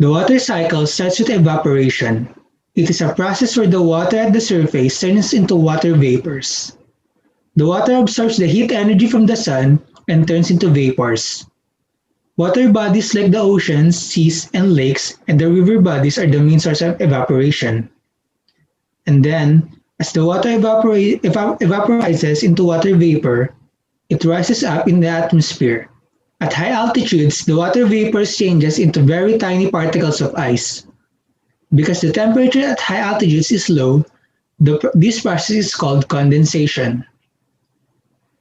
The water cycle starts with evaporation. It is a process where the water at the surface turns into water vapors. The water absorbs the heat energy from the sun and turns into vapors. Water bodies like the oceans, seas, and lakes, and the river bodies are the main source of evaporation. And then, as the water evaporizes into water vapor, it rises up in the atmosphere. At high altitudes, the water vapors changes into very tiny particles of ice. Because the temperature at high altitudes is low, this process is called condensation.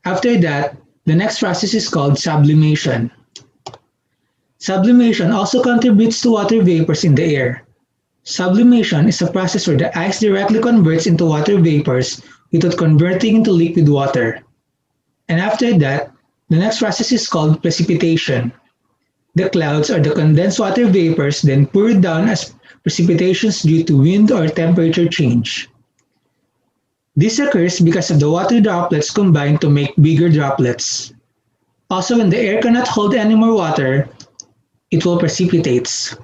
After that, the next process is called sublimation. Sublimation also contributes to water vapors in the air. Sublimation is a process where the ice directly converts into water vapors without converting into liquid water. And after that, the next process is called precipitation. The clouds or the condensed water vapors then pour down as precipitations due to wind or temperature change. This occurs because of the water droplets combine to make bigger droplets. Also, when the air cannot hold any more water, it will precipitate.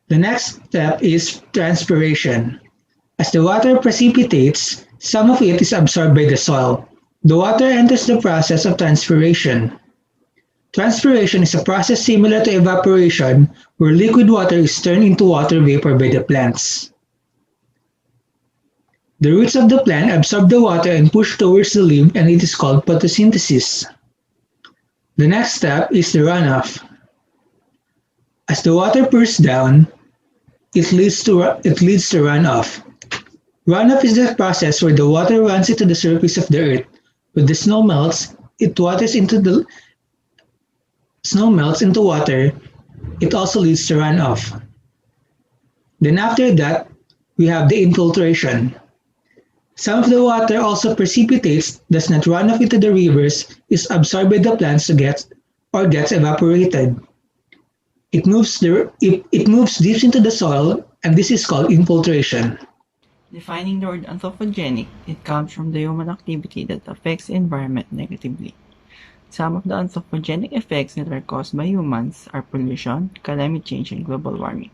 The next step is transpiration. As the water precipitates, some of it is absorbed by the soil. The water enters the process of transpiration. Transpiration is a process similar to evaporation where liquid water is turned into water vapor by the plants. The roots of the plant absorb the water and push towards the leaf and it is called photosynthesis. The next step is the runoff. As the water pours down, it leads to runoff. Runoff is the process where the water runs into the surface of the earth. When the snow melts into water, it also leads to runoff. Then after that, we have the infiltration. Some of the water also precipitates, does not run off into the rivers, is absorbed by the plants to get or gets evaporated. It moves deep into the soil, and this is called infiltration. Defining the word anthropogenic, it comes from the human activity that affects the environment negatively. Some of the anthropogenic effects that are caused by humans are pollution, climate change, and global warming.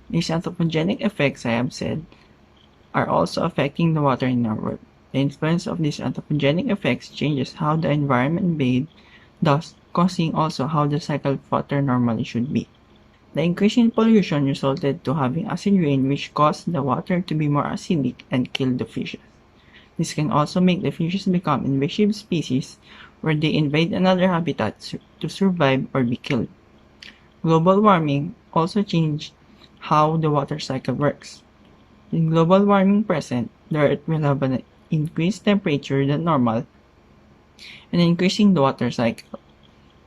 These anthropogenic effects, I have said, are also affecting the water in our world. The influence of these anthropogenic effects changes how the environment behaves, thus causing also how the cycle of water normally should be. The increase in pollution resulted to having acid rain which caused the water to be more acidic and kill the fishes. This can also make the fishes become invasive species where they invade another habitat to survive or be killed. Global warming also changed how the water cycle works. In global warming present, the Earth will have an increased temperature than normal and increasing the water cycle.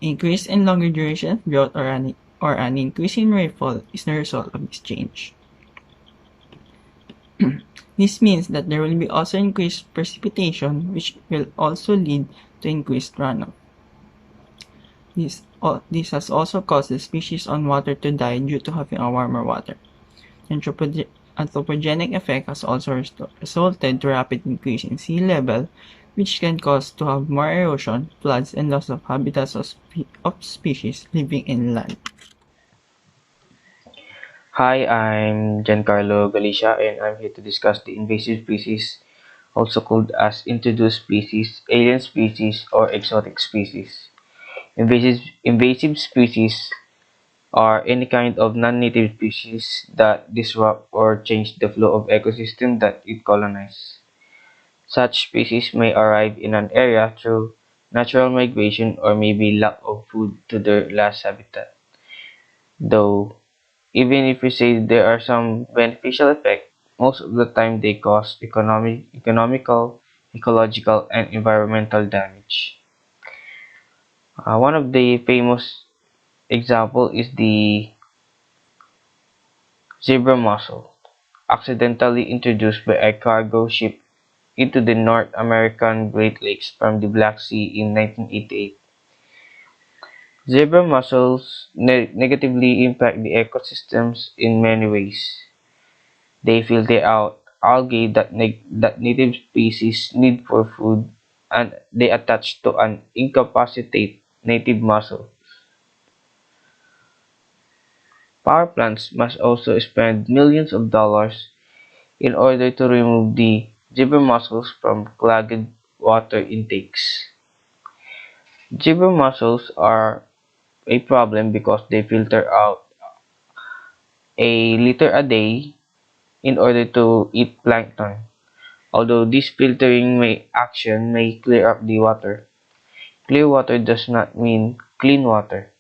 Increase and longer duration of drought or an increase in rainfall is the result of this change. This means that there will be also increased precipitation which will also lead to increased runoff. This has also caused the species on water to die due to having a warmer water. Anthropogenic effect has also resulted to rapid increase in sea level, which can cause to have more erosion, floods, and loss of habitats of species living inland. Hi, I'm Giancarlo Galicia and I'm here to discuss the invasive species, also called as introduced species, alien species, or exotic species. Invasive species are any kind of non-native species that disrupt or change the flow of ecosystem that it colonizes. Such species may arrive in an area through natural migration or maybe lack of food to their last habitat. Though even if we say there are some beneficial effects, most of the time they cause economical, ecological, and environmental damage. One of the famous example is the zebra mussel, accidentally introduced by a cargo ship into the North American Great Lakes from the Black Sea in 1988. Zebra mussels negatively impact the ecosystems in many ways. They filter out algae that native species need for food, and they attach to an incapacitate native mussel. Power plants must also spend millions of dollars in order to remove the gibber mussels from clogged water intakes. Gibber mussels are a problem because they filter out a liter a day in order to eat plankton. Although this filtering action may clear up the water, clear water does not mean clean water,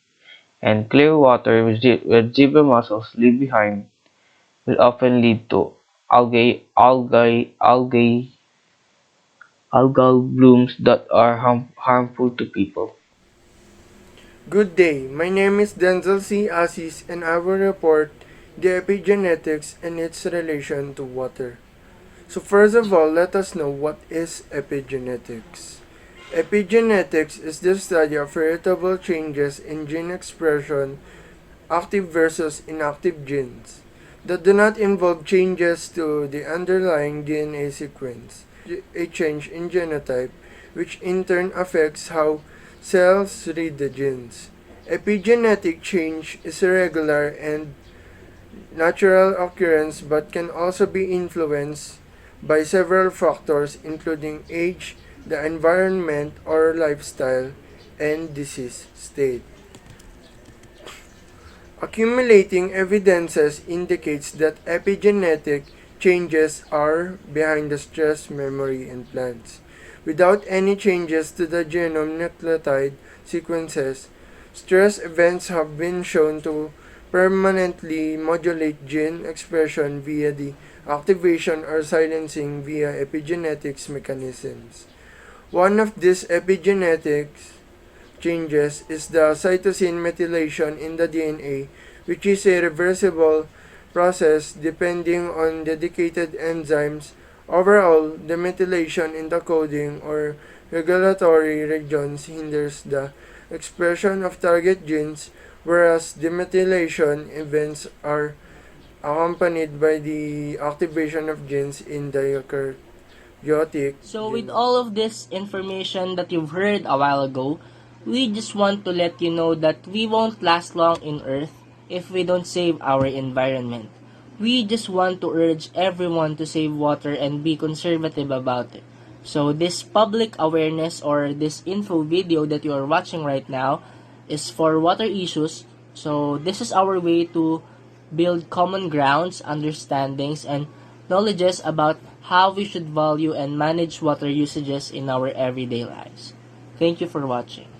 and clear water with zebra mussels leave behind will often lead to algal blooms that are harmful to people. Good day, my name is Denzel C. Assis and I will report the epigenetics and its relation to water. So first of all, let us know what is epigenetics. Epigenetics is the study of heritable changes in gene expression, active versus inactive genes, that do not involve changes to the underlying DNA sequence, a change in genotype, which in turn affects how cells read the genes. Epigenetic change is irregular and natural occurrence but can also be influenced by several factors including age, the environment or lifestyle, and disease state. Accumulating evidences indicates that epigenetic changes are behind the stress memory in plants. Without any changes to the genome nucleotide sequences, stress events have been shown to permanently modulate gene expression via the activation or silencing via epigenetics mechanisms. One of these epigenetics changes is the cytosine methylation in the DNA, which is a reversible process depending on dedicated enzymes. Overall, the methylation in the coding or regulatory regions hinders the expression of target genes, whereas demethylation events are accompanied by the activation of genes in the eukaryotic So with genome. all of this information that you've heard a while ago, we just want to let you know that we won't last long in Earth if we don't save our environment. We just want to urge everyone to save water and be conservative about it. So this public awareness or this info video that you are watching right now is for water issues. So this is our way to build common grounds, understandings, and knowledges about how we should value and manage water usages in our everyday lives. Thank you for watching.